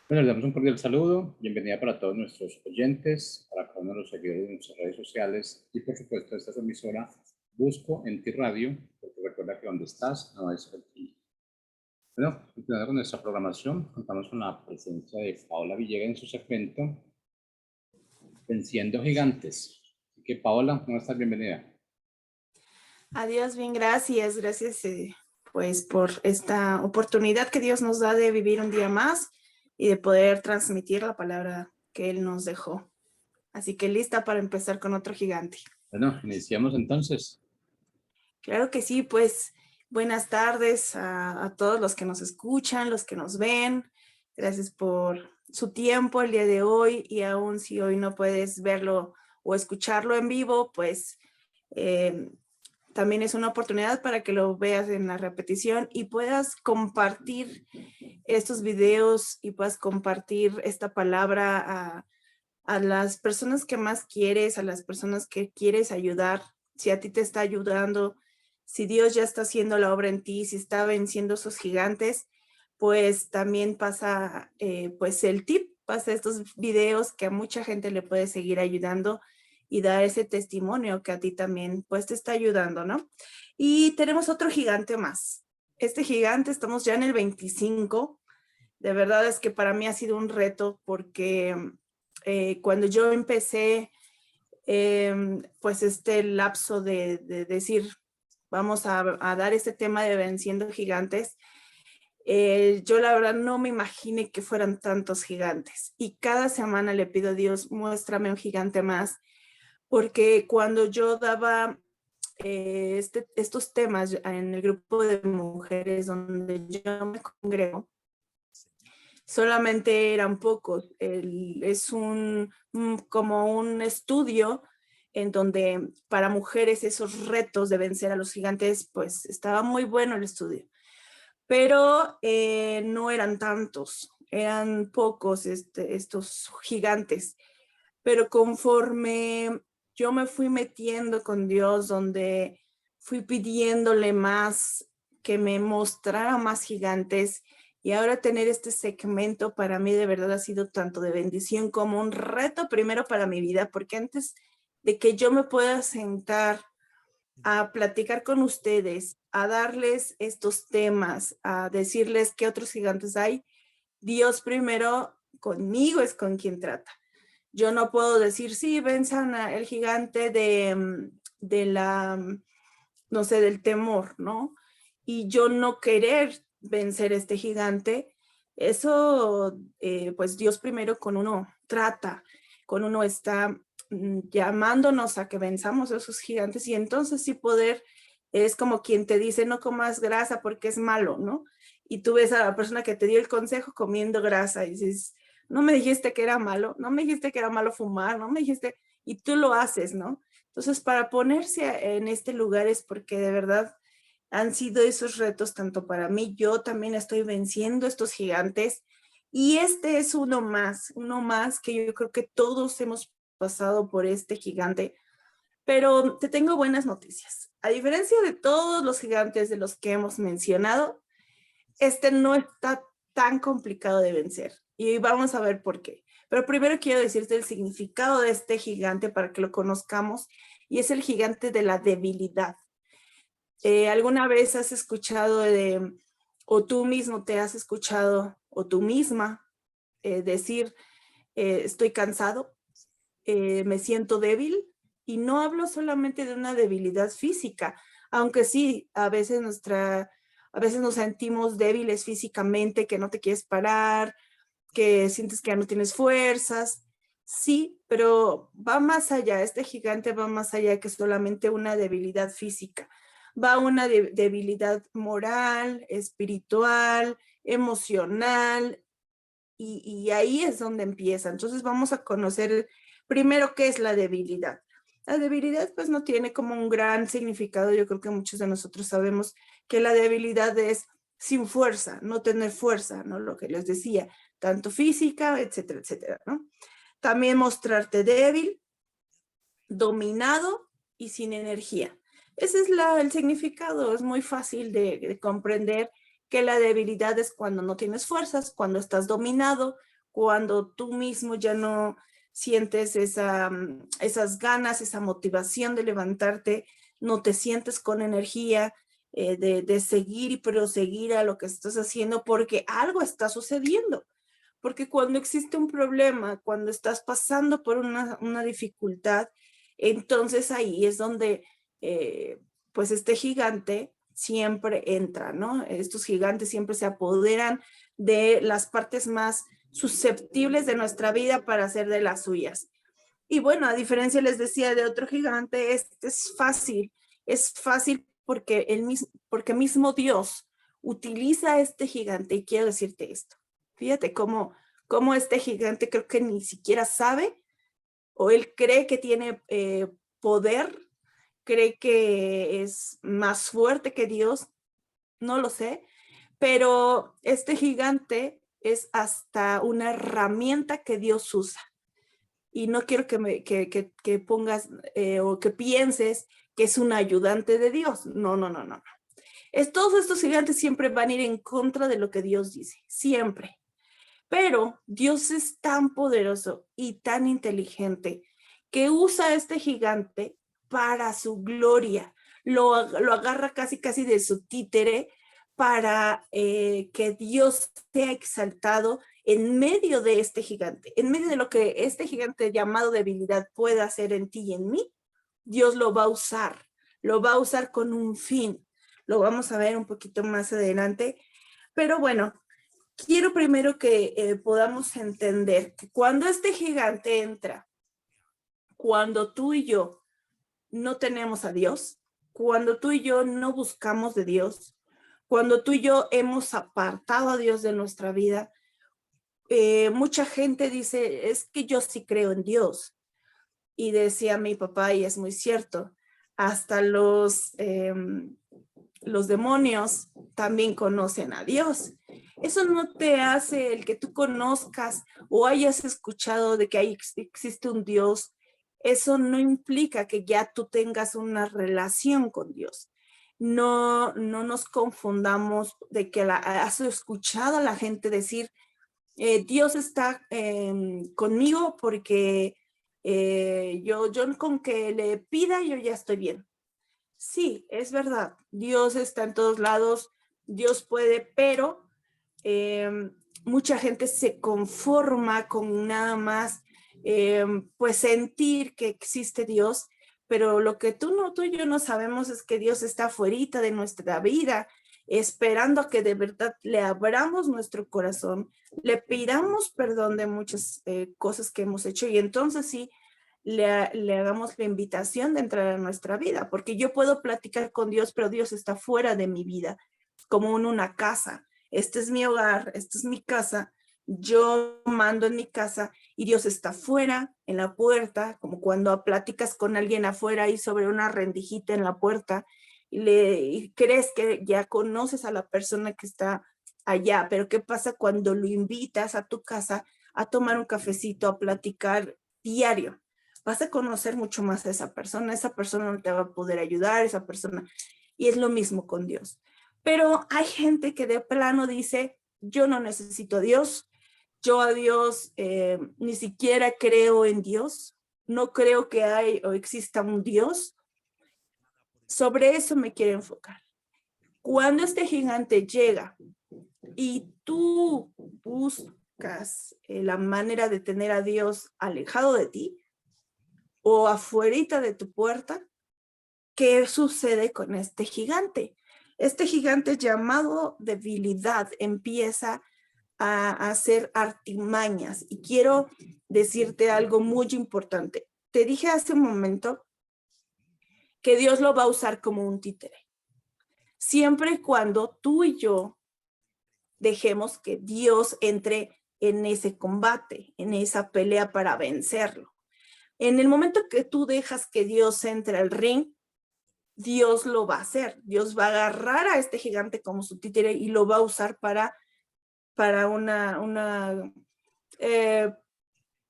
Bueno, les damos un cordial saludo, bienvenida para todos nuestros oyentes, para cada uno de los seguidores de nuestras redes sociales y por supuesto esta es su emisora Busco en Ti Radio, porque recuerda que donde estás no es el ti. Bueno, continuando con nuestra programación, contamos con la presencia de Paola Villegas en su segmento Venciendo Gigantes. Así que Paola, ¿cómo estás? Bienvenida. Adiós, bien, gracias, gracias pues por esta oportunidad que Dios nos da de vivir un día más y de poder transmitir la palabra que Él nos dejó. Así que lista para empezar con otro gigante. Bueno, iniciamos entonces. Claro que sí, pues buenas tardes a todos los que nos escuchan, los que nos ven. Gracias por su tiempo el día de hoy y aún si hoy no puedes verlo o escucharlo en vivo, pues también es una oportunidad para que lo veas en la repetición y puedas compartir estos videos y puedas compartir esta palabra a las personas que más quieres, a las personas que quieres ayudar. Si a ti te está ayudando, si Dios ya está haciendo la obra en ti, si está venciendo esos gigantes, pues también pasa pues el tip, pasa estos videos que a mucha gente le puede seguir ayudando y dar ese testimonio que a ti también pues te está ayudando, ¿no? Y tenemos otro gigante más. Este gigante, estamos ya en el 25. De verdad es que para mí ha sido un reto porque cuando yo empecé pues este lapso de decir vamos a dar este tema de venciendo gigantes, yo la verdad no me imaginé que fueran tantos gigantes y cada semana le pido a Dios muéstrame un gigante más, porque cuando yo daba estos temas en el grupo de mujeres donde yo me congrego, solamente eran pocos. Es como un estudio en donde para mujeres esos retos de vencer a los gigantes, pues estaba muy bueno el estudio. Pero no eran tantos, eran pocos estos gigantes. Pero conforme yo me fui metiendo con Dios, donde fui pidiéndole más, que me mostrara más gigantes, y ahora tener este segmento para mí de verdad ha sido tanto de bendición como un reto primero para mi vida, porque antes de que yo me pueda sentar a platicar con ustedes, a darles estos temas, a decirles qué otros gigantes hay, Dios primero conmigo es con quien trata. Yo no puedo decir, sí, venzan el gigante de la, no sé, del temor, ¿no? Y yo no querer vencer este gigante, eso, pues Dios primero con uno trata, con uno está llamándonos a que venzamos a esos gigantes y entonces sí poder, es como quien te dice no comas grasa porque es malo, ¿no? Y tú ves a la persona que te dio el consejo comiendo grasa y dices, no me dijiste que era malo, no me dijiste que era malo fumar, no me dijiste, y tú lo haces, ¿no? Entonces para ponerse en este lugar es porque de verdad han sido esos retos tanto para mí, yo también estoy venciendo estos gigantes y este es uno más que yo creo que todos hemos pasado por este gigante, pero te tengo buenas noticias. A diferencia de todos los gigantes de los que hemos mencionado, este no está tan complicado de vencer y vamos a ver por qué. Pero primero quiero decirte el significado de este gigante para que lo conozcamos y es el gigante de la debilidad. ¿Alguna vez has escuchado o tú mismo te has escuchado o tú misma decir estoy cansado, me siento débil? Y no hablo solamente de una debilidad física, aunque sí, a veces nos sentimos débiles físicamente, que no te quieres parar, que sientes que ya no tienes fuerzas. Sí, pero va más allá, este gigante va más allá que solamente una debilidad física. Va una debilidad moral, espiritual, emocional, y ahí es donde empieza. Entonces vamos a conocer primero qué es la debilidad. La debilidad pues no tiene como un gran significado. Yo creo que muchos de nosotros sabemos que la debilidad es sin fuerza, no tener fuerza, ¿no? Lo que les decía, tanto física, etcétera, etcétera, ¿no? También mostrarte débil, dominado y sin energía. Ese es el significado. Es muy fácil de comprender que la debilidad es cuando no tienes fuerzas, cuando estás dominado, cuando tú mismo ya no sientes esas ganas, esa motivación de levantarte, no te sientes con energía de seguir y proseguir a lo que estás haciendo porque algo está sucediendo. Porque cuando existe un problema, cuando estás pasando por una dificultad, entonces ahí es donde pues este gigante siempre entra, ¿no? Estos gigantes siempre se apoderan de las partes más susceptibles de nuestra vida para hacer de las suyas. Y bueno, a diferencia, les decía, de otro gigante, este es fácil porque porque mismo Dios utiliza este gigante. Y quiero decirte esto, fíjate cómo este gigante creo que ni siquiera sabe, o él cree que tiene poder, cree que es más fuerte que Dios, no lo sé, pero este gigante es hasta una herramienta que Dios usa. Y no quiero que pongas o que pienses que es un ayudante de Dios. No, no, no, no. Todos estos gigantes siempre van a ir en contra de lo que Dios dice, siempre. Pero Dios es tan poderoso y tan inteligente que usa a este gigante para su gloria. Lo agarra casi de su títere para que Dios sea exaltado en medio de este gigante, en medio de lo que este gigante llamado debilidad pueda hacer en ti y en mí. Dios lo va a usar con un fin. Lo vamos a ver un poquito más adelante. Pero bueno, quiero primero que podamos entender que cuando este gigante entra, cuando tú y yo no tenemos a Dios, cuando tú y yo no buscamos de Dios, cuando tú y yo hemos apartado a Dios de nuestra vida, mucha gente dice, es que yo sí creo en Dios. Y decía mi papá, y es muy cierto, hasta los demonios también conocen a Dios. Eso no te hace el que tú conozcas o hayas escuchado de que existe un Dios. Eso no implica que ya tú tengas una relación con Dios. No nos confundamos de que has escuchado a la gente decir, Dios está conmigo porque yo con que le pida yo ya estoy bien. Sí, es verdad, Dios está en todos lados, Dios puede, pero mucha gente se conforma con nada más pues sentir que existe Dios, pero lo que tú y yo no sabemos es que Dios está fuera de nuestra vida, esperando a que de verdad le abramos nuestro corazón, le pidamos perdón de muchas cosas que hemos hecho y entonces sí, le hagamos la invitación de entrar a nuestra vida, porque yo puedo platicar con Dios, pero Dios está fuera de mi vida, como en una casa. Este es mi hogar, esta es mi casa, yo mando en mi casa y Dios está fuera, en la puerta, como cuando platicas con alguien afuera y sobre una rendijita en la puerta y crees que ya conoces a la persona que está allá, pero ¿qué pasa cuando lo invitas a tu casa a tomar un cafecito, a platicar diario? Vas a conocer mucho más a esa persona no te va a poder ayudar, esa persona, y es lo mismo con Dios. Pero hay gente que de plano dice, yo no necesito a Dios, yo a Dios ni siquiera creo en Dios, no creo que hay o exista un Dios. Sobre eso me quiero enfocar. Cuando este gigante llega y tú buscas la manera de tener a Dios alejado de ti, o afuerita de tu puerta, ¿qué sucede con este gigante? Este gigante llamado debilidad empieza a hacer artimañas. Y quiero decirte algo muy importante. Te dije hace un momento que Dios lo va a usar como un títere. Siempre y cuando tú y yo dejemos que Dios entre en ese combate, en esa pelea para vencerlo. En el momento que tú dejas que Dios entre al ring, Dios lo va a hacer. Dios va a agarrar a este gigante como su títere y lo va a usar para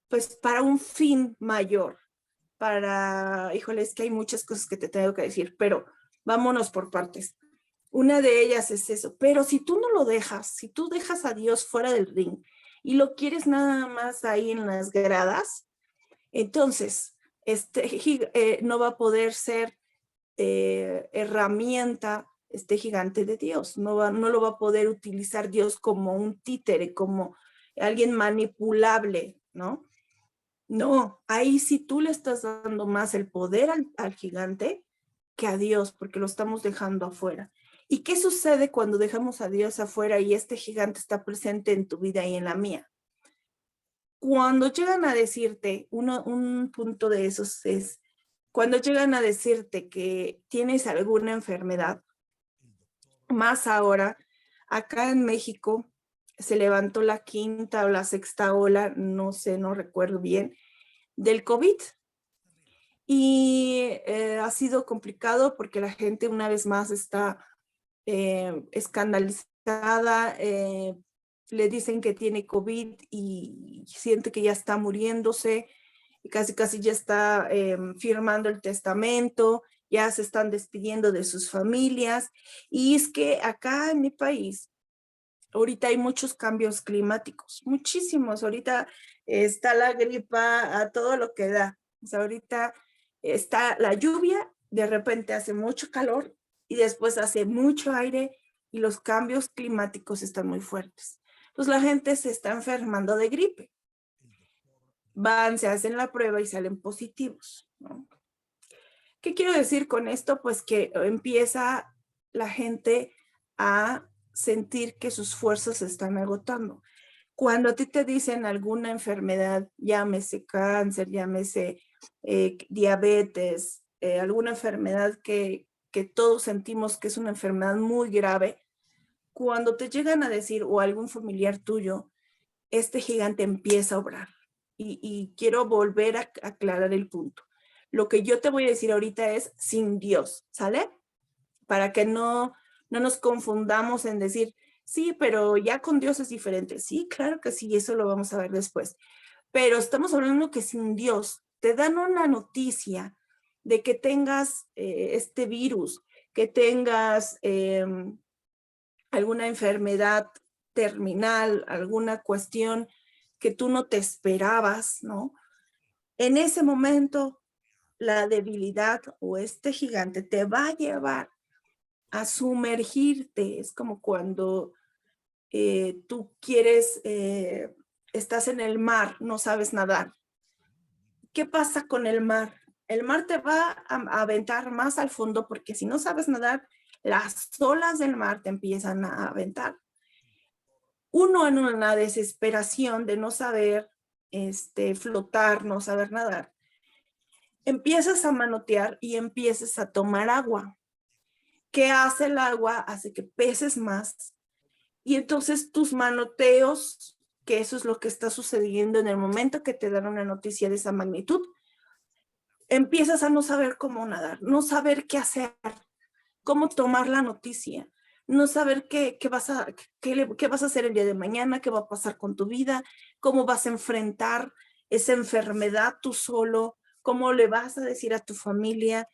pues para un fin mayor. Híjole, es que hay muchas cosas que te tengo que decir, pero vámonos por partes. Una de ellas es eso, pero si tú no lo dejas, si tú dejas a Dios fuera del ring y lo quieres nada más ahí en las gradas, entonces no va a poder ser herramienta este gigante de Dios. No lo va a poder utilizar Dios como un títere, como alguien manipulable, ¿no? No, ahí sí tú le estás dando más el poder al gigante que a Dios, porque lo estamos dejando afuera. ¿Y qué sucede cuando dejamos a Dios afuera y este gigante está presente en tu vida y en la mía? Cuando llegan a decirte, un punto de esos es, cuando llegan a decirte que tienes alguna enfermedad, más ahora, acá en México se levantó la quinta o la sexta ola, no sé, no recuerdo bien, del COVID. Y ha sido complicado porque la gente una vez más está escandalizada, le dicen que tiene COVID y siente que ya está muriéndose, y casi ya está firmando el testamento, ya se están despidiendo de sus familias. Y es que acá en mi país, ahorita hay muchos cambios climáticos, muchísimos. Ahorita está la gripa a todo lo que da. O sea, ahorita está la lluvia, de repente hace mucho calor y después hace mucho aire y los cambios climáticos están muy fuertes. Entonces la gente se está enfermando de gripe. Van, se hacen la prueba y salen positivos, ¿no? ¿Qué quiero decir con esto? Pues que empieza la gente a sentir que sus fuerzas se están agotando. Cuando a ti te dicen alguna enfermedad, llámese cáncer, llámese diabetes, alguna enfermedad que todos sentimos que es una enfermedad muy grave, cuando te llegan a decir, o algún familiar tuyo, este gigante empieza a obrar. Y quiero volver a aclarar el punto. Lo que yo te voy a decir ahorita es sin Dios, ¿sale? Para que no nos confundamos en decir, sí, pero ya con Dios es diferente. Sí, claro que sí, eso lo vamos a ver después. Pero estamos hablando que sin Dios te dan una noticia de que tengas este virus, que tengas alguna enfermedad terminal, alguna cuestión que tú no te esperabas, ¿no? En ese momento, la debilidad o este gigante te va a llevar a sumergirte. Es como cuando tú quieres, estás en el mar, no sabes nadar. ¿Qué pasa con el mar? El mar te va a aventar más al fondo porque si no sabes nadar, las olas del mar te empiezan a aventar. Uno en una desesperación de no saber flotar, no saber nadar, empiezas a manotear y empiezas a tomar agua. ¿Qué hace el agua? Hace que peses más. Y entonces tus manoteos, que eso es lo que está sucediendo en el momento que te dan una noticia de esa magnitud, empiezas a no saber cómo nadar, no saber qué hacer, cómo tomar la noticia, no saber qué vas a hacer el día de mañana, qué va a pasar con tu vida, cómo vas a enfrentar esa enfermedad tú solo, cómo le vas a decir a tu familia,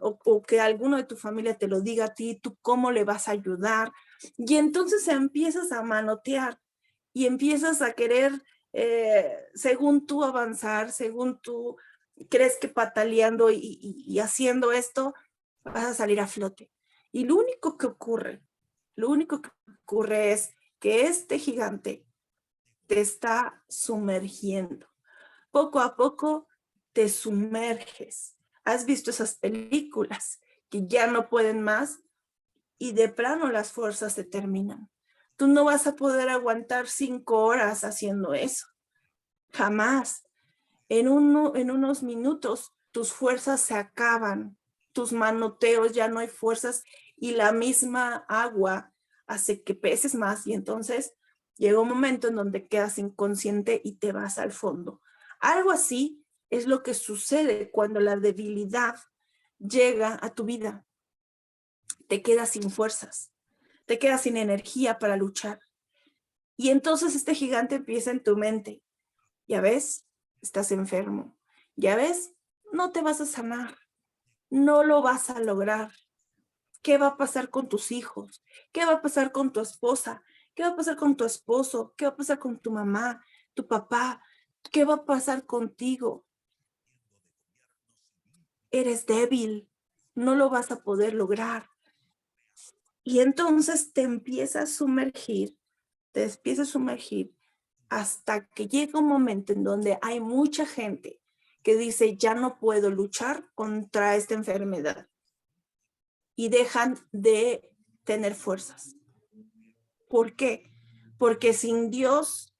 o que alguno de tu familia te lo diga a ti, tú cómo le vas a ayudar. Y entonces empiezas a manotear y empiezas a querer, según tú avanzar, según tú crees que pataleando y haciendo esto, vas a salir a flote. Y lo único que ocurre es que este gigante te está sumergiendo. Poco a poco te sumerges. ¿Has visto esas películas que ya no pueden más y de plano las fuerzas se terminan? Tú no vas a poder aguantar 5 horas haciendo eso. Jamás. En unos minutos tus fuerzas se acaban, tus manoteos, ya no hay fuerzas y la misma agua hace que peses más y entonces llega un momento en donde quedas inconsciente y te vas al fondo. Algo así es lo que sucede cuando la debilidad llega a tu vida. Te quedas sin fuerzas, te quedas sin energía para luchar. Y entonces este gigante empieza en tu mente. Ya ves, estás enfermo. Ya ves, no te vas a sanar. No lo vas a lograr. ¿Qué va a pasar con tus hijos? ¿Qué va a pasar con tu esposa? ¿Qué va a pasar con tu esposo? ¿Qué va a pasar con tu mamá, tu papá? ¿Qué va a pasar contigo? Eres débil, no lo vas a poder lograr. Y entonces te empiezas a sumergir, hasta que llega un momento en donde hay mucha gente que dice, ya no puedo luchar contra esta enfermedad. Y dejan de tener fuerzas. ¿Por qué? Porque sin Dios,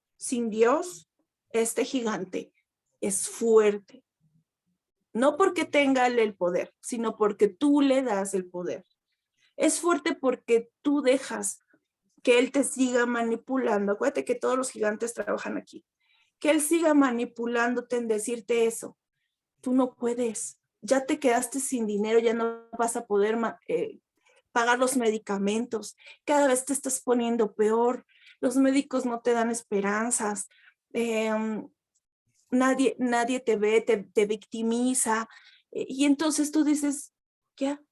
este gigante es fuerte. No porque tenga él el poder, sino porque tú le das el poder. Es fuerte porque tú dejas que él te siga manipulando. Acuérdate que todos los gigantes trabajan aquí. Que él siga manipulándote en decirte eso. Tú no puedes. Ya te quedaste sin dinero, ya no vas a poder pagar los medicamentos. Cada vez te estás poniendo peor. Los médicos no te dan esperanzas. Nadie te ve, te victimiza. Y entonces tú dices, ya,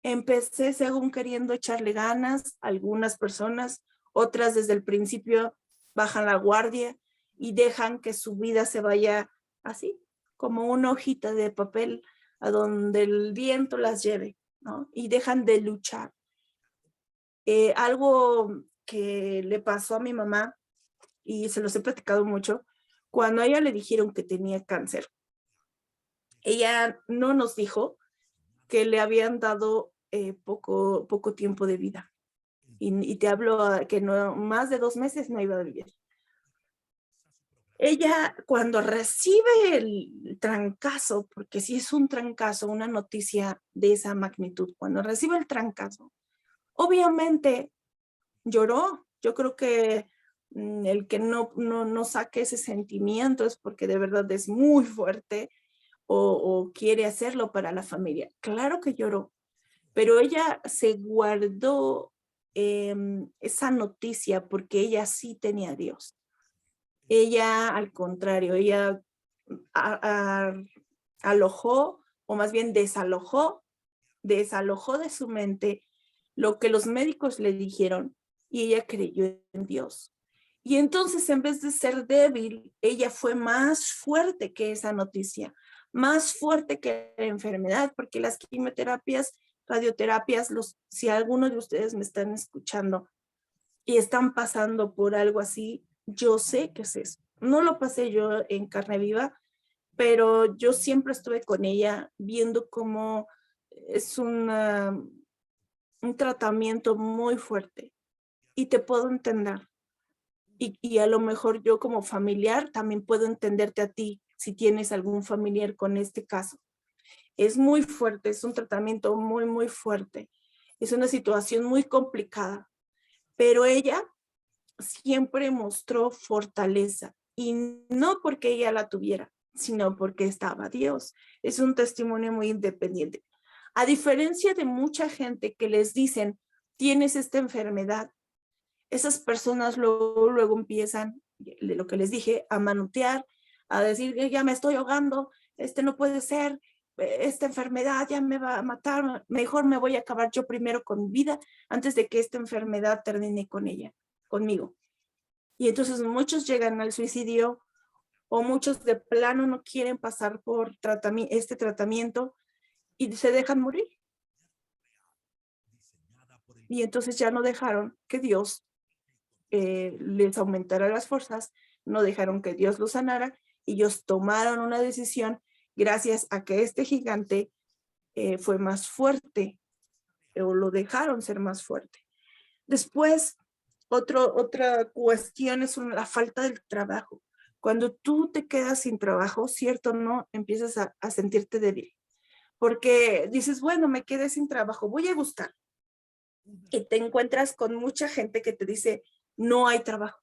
empecé según queriendo echarle ganas, algunas personas, otras desde el principio bajan la guardia y dejan que su vida se vaya así, como una hojita de papel a donde el viento las lleve, ¿no? Y dejan de luchar. Algo que le pasó a mi mamá, y se los he platicado mucho, cuando a ella le dijeron que tenía cáncer, ella no nos dijo que le habían dado poco tiempo de vida. Y te hablo que no, más de 2 meses no iba a vivir. Ella cuando recibe el trancazo, porque sí es un trancazo, una noticia de esa magnitud, cuando recibe el trancazo, obviamente lloró. Yo creo que el que no saque ese sentimiento es porque de verdad es muy fuerte o quiere hacerlo para la familia. Claro que lloró, pero ella se guardó esa noticia porque ella sí tenía a Dios. Ella, al contrario, ella alojó, o más bien desalojó de su mente lo que los médicos le dijeron y ella creyó en Dios. Y entonces, en vez de ser débil, ella fue más fuerte que esa noticia, más fuerte que la enfermedad, porque las quimioterapias, radioterapias, si alguno de ustedes me están escuchando y están pasando por algo así, yo sé que es eso. No lo pasé yo en carne viva, pero yo siempre estuve con ella viendo cómo es un tratamiento muy fuerte y te puedo entender. Y a lo mejor yo como familiar también puedo entenderte a ti si tienes algún familiar con este caso. Es muy fuerte, es un tratamiento muy, muy fuerte. Es una situación muy complicada, pero ella siempre mostró fortaleza y no porque ella la tuviera, sino porque estaba Dios. Es un testimonio muy independiente. A diferencia de mucha gente que les dicen, tienes esta enfermedad, esas personas luego empiezan, lo que les dije, a manotear, a decir, ya me estoy ahogando, no puede ser, esta enfermedad ya me va a matar, mejor me voy a acabar yo primero con mi vida antes de que esta enfermedad termine conmigo. Y entonces muchos llegan al suicidio o muchos de plano no quieren pasar por este tratamiento y se dejan morir. Y entonces ya no dejaron que Dios les aumentara las fuerzas, no dejaron que Dios los sanara, y ellos tomaron una decisión gracias a que este gigante fue más fuerte o lo dejaron ser más fuerte. Después, otra cuestión es la falta del trabajo. Cuando tú te quedas sin trabajo, cierto, no, empiezas a sentirte débil. Porque dices, bueno, me quedé sin trabajo, voy a buscar. Y te encuentras con mucha gente que te dice, no hay trabajo.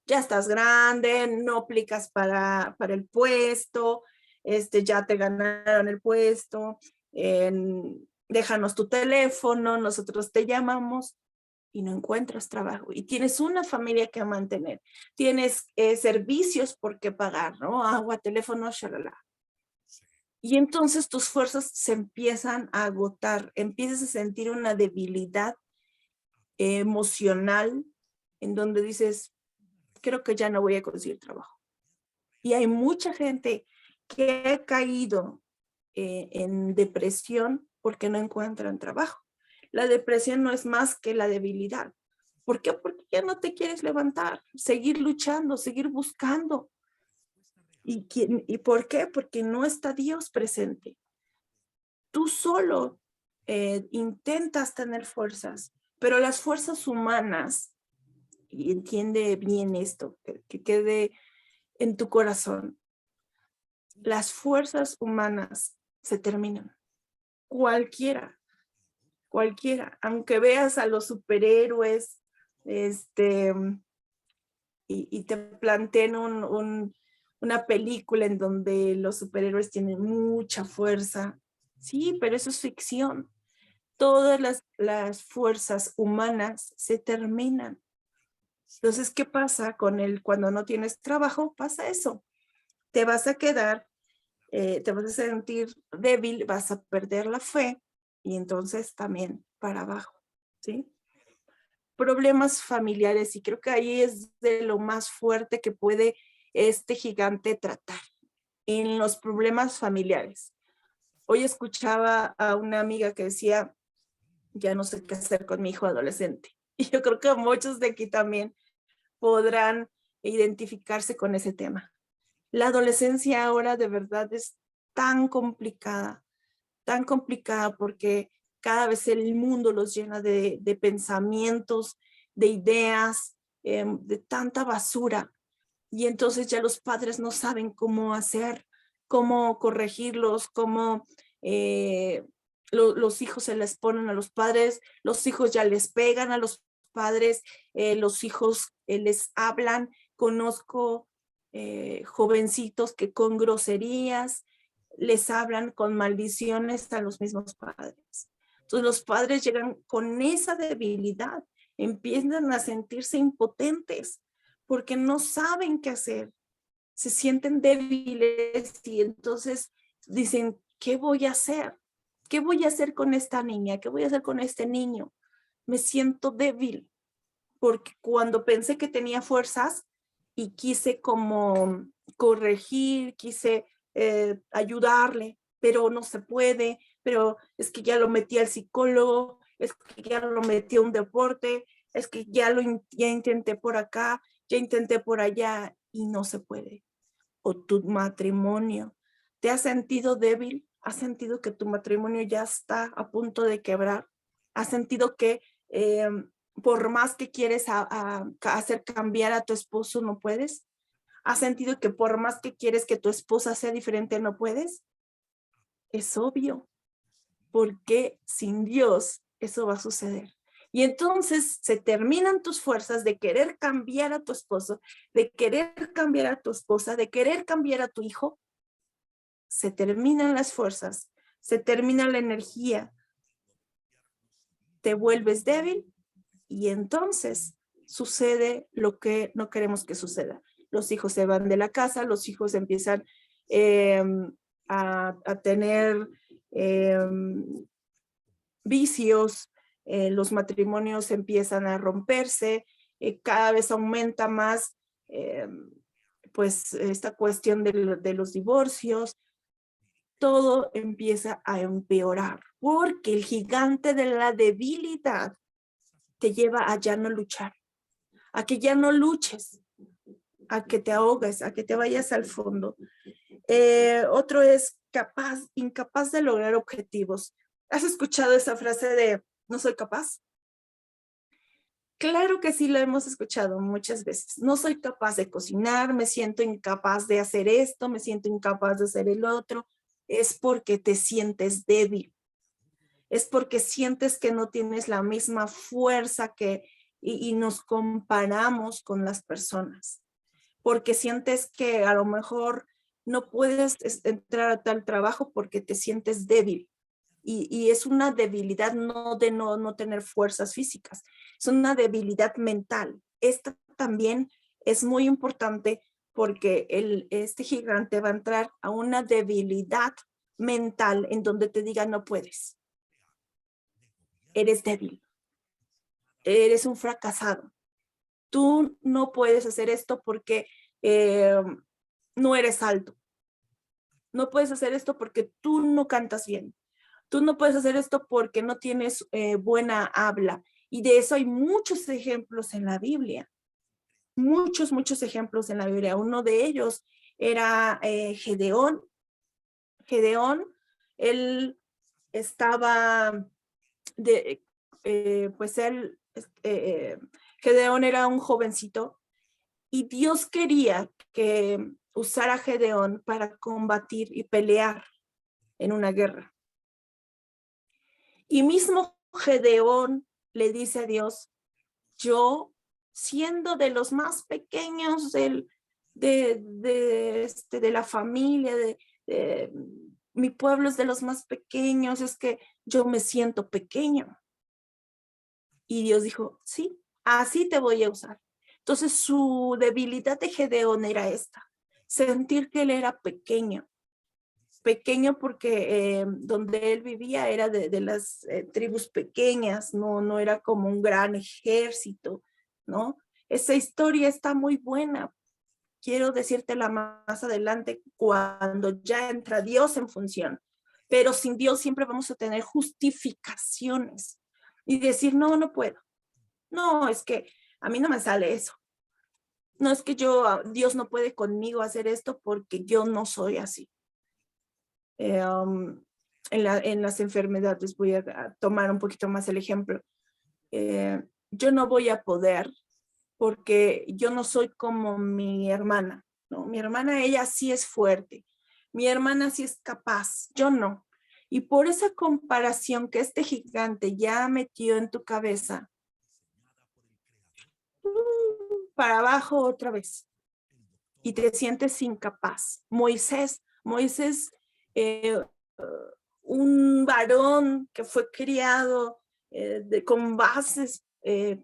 Ya estás grande, no aplicas para el puesto, ya te ganaron el puesto, déjanos tu teléfono, nosotros te llamamos y no encuentras trabajo. Y tienes una familia que mantener, tienes servicios por qué pagar, ¿no? Agua, teléfono, shalala. Y entonces tus fuerzas se empiezan a agotar, empiezas a sentir una debilidad emocional, en donde dices, creo que ya no voy a conseguir trabajo. Y hay mucha gente que ha caído en depresión porque no encuentran trabajo. La depresión no es más que la debilidad. ¿Por qué? Porque ya no te quieres levantar, seguir luchando, seguir buscando. ¿Y por qué? Porque no está Dios presente. Tú solo intentas tener fuerzas, pero las fuerzas humanas, y entiende bien esto, que quede en tu corazón, las fuerzas humanas se terminan. Cualquiera, aunque veas a los superhéroes, y te planteen una película en donde los superhéroes tienen mucha fuerza. Sí, pero eso es ficción. Todas las fuerzas humanas se terminan. Entonces, ¿qué pasa cuando no tienes trabajo? Pasa eso. Te vas a quedar, te vas a sentir débil, vas a perder la fe y entonces también para abajo, ¿sí? Problemas familiares, y creo que ahí es de lo más fuerte que puede este gigante tratar, en los problemas familiares. Hoy escuchaba a una amiga que decía, ya no sé qué hacer con mi hijo adolescente. Y yo creo que muchos de aquí también podrán identificarse con ese tema. La adolescencia ahora de verdad es tan complicada porque cada vez el mundo los llena de pensamientos, de ideas, de tanta basura. Y entonces ya los padres no saben cómo hacer, cómo corregirlos, cómo los hijos se les ponen a los padres, los hijos ya les pegan a los padres, los hijos les hablan. Conozco jovencitos que con groserías les hablan, con maldiciones a los mismos padres. Entonces los padres llegan con esa debilidad, empiezan a sentirse impotentes porque no saben qué hacer, se sienten débiles y entonces dicen, ¿qué voy a hacer? ¿Qué voy a hacer con esta niña? ¿Qué voy a hacer con este niño? Me siento débil porque cuando pensé que tenía fuerzas y quise como corregir, quise ayudarle, pero no se puede, pero es que ya lo metí al psicólogo, es que ya lo metí a un deporte, es que ya intenté por acá, ya intenté por allá y no se puede. O tu matrimonio, ¿te has sentido débil? ¿Has sentido que tu matrimonio ya está a punto de quebrar? ¿Has sentido que por más que quieres hacer cambiar a tu esposo, no puedes? ¿Has sentido que por más que quieres que tu esposa sea diferente, no puedes? Es obvio, porque sin Dios eso va a suceder. Y entonces se terminan tus fuerzas de querer cambiar a tu esposo, de querer cambiar a tu esposa, de querer cambiar a tu hijo. Se terminan las fuerzas, se termina la energía, te vuelves débil y entonces sucede lo que no queremos que suceda. Los hijos se van de la casa, los hijos empiezan a tener vicios, los matrimonios empiezan a romperse, cada vez aumenta más pues esta cuestión de los divorcios. Todo empieza a empeorar porque el gigante de la debilidad te lleva a ya no luchar, a que ya no luches, a que te ahogues, a que te vayas al fondo. Otro es incapaz de lograr objetivos. ¿Has escuchado esa frase de no soy capaz? Claro que sí, lo hemos escuchado muchas veces. No soy capaz de cocinar, me siento incapaz de hacer esto, me siento incapaz de hacer el otro. Es porque te sientes débil. Es porque sientes que no tienes la misma fuerza y nos comparamos con las personas. Porque sientes que a lo mejor no puedes entrar a tal trabajo porque te sientes débil. Y es una debilidad no de no tener fuerzas físicas, es una debilidad mental. Esta también es muy importante porque este gigante va a entrar a una debilidad mental en donde te diga no puedes. Eres débil, eres un fracasado. tú no puedes hacer esto porque no eres alto. No puedes hacer esto porque tú no cantas bien. Tú no puedes hacer esto porque no tienes buena habla. Y de eso hay muchos ejemplos en la Biblia. Muchos ejemplos en la Biblia. Uno de ellos era Gedeón. Gedeón, él estaba, Gedeón era un jovencito y Dios quería que usara a Gedeón para combatir y pelear en una guerra. Y mismo Gedeón le dice a Dios, yo siendo de los más pequeños de la familia, mi pueblo es de los más pequeños, es que yo me siento pequeño. Y Dios dijo, sí, así te voy a usar. Entonces su debilidad de Gedeón era esta, sentir que él era pequeño. Pequeño porque donde él vivía era de las tribus pequeñas, no era como un gran ejército, ¿no? Esa historia está muy buena. Quiero decírtela más adelante cuando ya entra Dios en función. Pero sin Dios siempre vamos a tener justificaciones y decir, no, no puedo. No, es que a mí no me sale eso. No es que Dios no puede conmigo hacer esto porque yo no soy así. En las enfermedades voy a tomar un poquito más el ejemplo. Yo no voy a poder porque yo no soy como mi hermana, ¿no? Mi hermana, ella sí es fuerte. Mi hermana sí es capaz, yo no. Y por esa comparación que este gigante ya metió en tu cabeza, para abajo otra vez. Y te sientes incapaz. Moisés, un varón que fue criado con bases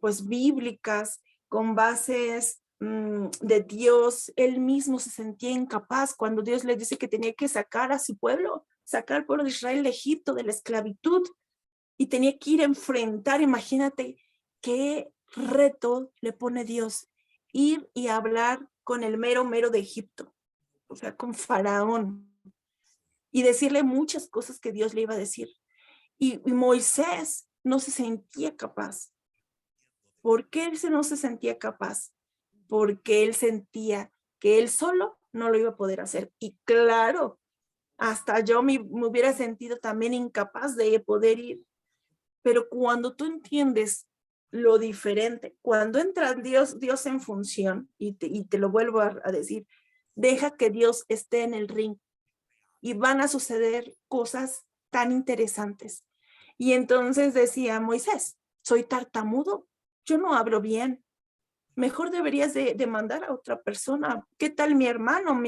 pues bíblicas, con bases de Dios, él mismo se sentía incapaz cuando Dios le dice que tenía que sacar a su pueblo, sacar al pueblo de Israel de Egipto, de la esclavitud, y tenía que ir a enfrentar, imagínate qué reto le pone Dios, ir y hablar con el mero de Egipto, o sea, con Faraón, y decirle muchas cosas que Dios le iba a decir. Y Moisés no se sentía capaz. ¿Por qué él no se sentía capaz? Porque él sentía que él solo no lo iba a poder hacer. Y claro, hasta yo me hubiera sentido también incapaz de poder ir. Pero cuando tú entiendes lo diferente, cuando entra Dios en función, y te lo vuelvo a decir, deja que Dios esté en el ring y van a suceder cosas tan interesantes. Y entonces decía Moisés, soy tartamudo, yo no hablo bien. Mejor deberías de mandar a otra persona. ¿Qué tal mi hermano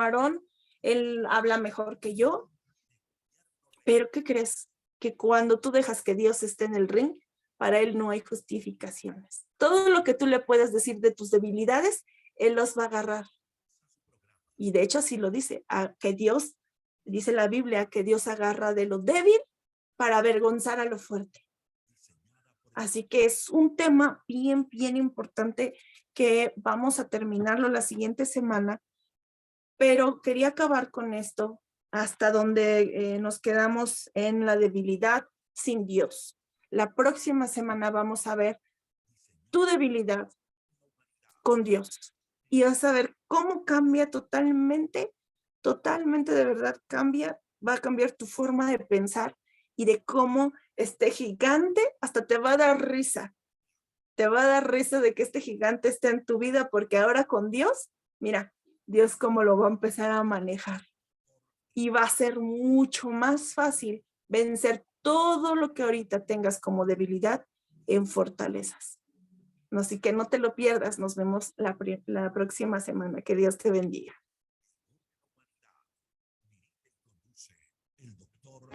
Aarón? Él habla mejor que yo. Pero ¿qué crees? Que cuando tú dejas que Dios esté en el ring, para él no hay justificaciones. Todo lo que tú le puedas decir de tus debilidades, él los va a agarrar. Y de hecho así lo dice, a que Dios, dice la Biblia, que Dios agarra de lo débil para avergonzar a lo fuerte. Así que es un tema bien importante que vamos a terminarlo la siguiente semana, pero quería acabar con esto hasta donde nos quedamos en la debilidad sin Dios. La próxima semana vamos a ver tu debilidad con Dios y vas a ver cómo cambia totalmente de verdad va a cambiar tu forma de pensar y de cómo este gigante hasta te va a dar risa. Te va a dar risa de que este gigante esté en tu vida porque ahora con Dios, mira, Dios cómo lo va a empezar a manejar. Y va a ser mucho más fácil vencer todo lo que ahorita tengas como debilidad en fortalezas. Así que no te lo pierdas. Nos vemos la próxima semana. Que Dios te bendiga. El doctor